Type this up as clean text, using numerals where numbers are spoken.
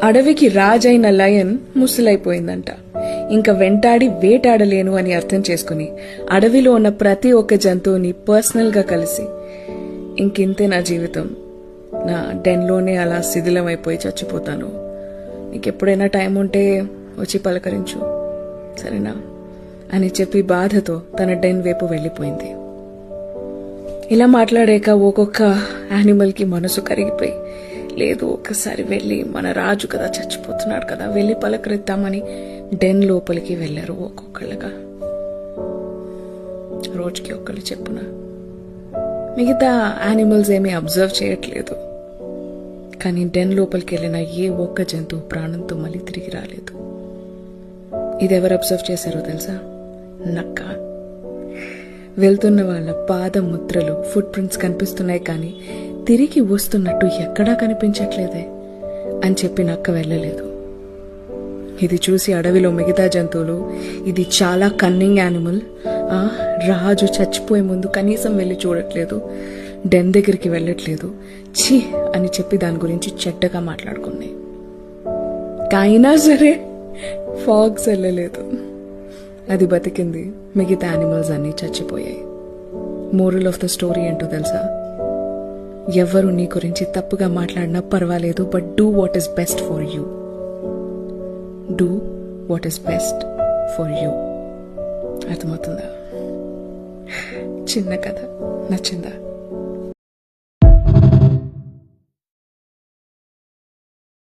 అడవికి రాజైన లయన్ ముసలైపోయిందంట. ఇంక వెంటాడి వేటాడలేను అని అర్థం చేసుకుని అడవిలో ఉన్న ప్రతి ఒక్క జంతువుని పర్సనల్ గా కలిసి ఇంకింతే నా జీవితం, నా డెన్లోనే అలా శిథిలం అయిపోయి చచ్చిపోతాను, నీకెప్పుడైనా టైం ఉంటే వచ్చి పలకరించు సరేనా అని చెప్పి బాధతో తన డెన్ వైపు వెళ్ళిపోయింది. ఇలా మాట్లాడాక ఒక్కొక్క యానిమల్ కి మనసు కరిగిపోయి, లేదు ఒక్కసారి వెళ్ళి మన రాజు కదా చచ్చిపోతున్నాడు కదా వెళ్ళి పలకరిద్దామని డెన్ లోపలికి వెళ్ళారు ఒక్కొక్కళ్ళగా. రోజుకి ఒక్కళ్ళు చెప్పున. మిగతా యానిమల్స్ ఏమీ అబ్జర్వ్ చేయట్లేదు, కానీ డెన్ లోపలికి వెళ్ళిన ఏ ఒక్క జంతువు ప్రాణంతో మళ్ళీ తిరిగి రాలేదు. ఇది ఎవరు అబ్జర్వ్ చేశారో తెలుసా? నక్క. వెళ్తున్న వాళ్ళ పాద ముద్రలు, ఫుట్ ప్రింట్స్ కనిపిస్తున్నాయి, కానీ తిరిగి వస్తున్నట్టు ఎక్కడా కనిపించట్లేదే అని చెప్పి నక్క వెళ్ళలేదు. ఇది చూసి అడవిలో మిగతా జంతువులు, ఇది చాలా కన్నింగ్ యానిమల్, రాజు చచ్చిపోయే ముందు కనీసం వెళ్ళి చూడట్లేదు, డెన్ దగ్గరికి వెళ్ళట్లేదు, ఛీ అని చెప్పి దాని గురించి చెడ్డగా మాట్లాడుకున్నాయి. అయినా సరే ఫాగ్స్ వెళ్ళలేదు, అది బతికింది, మిగతా యానిమల్స్ అన్నీ చచ్చిపోయాయి. మోరల్ ఆఫ్ ద స్టోరీ ఏంటో తెలుసా? ఎవరు నీ గురించి తప్పుగా మాట్లాడినా పర్వాలేదు, but do what is best for you. Do what is best for you. అర్థమవుతుందా? చిన్న కథ నచ్చిందా?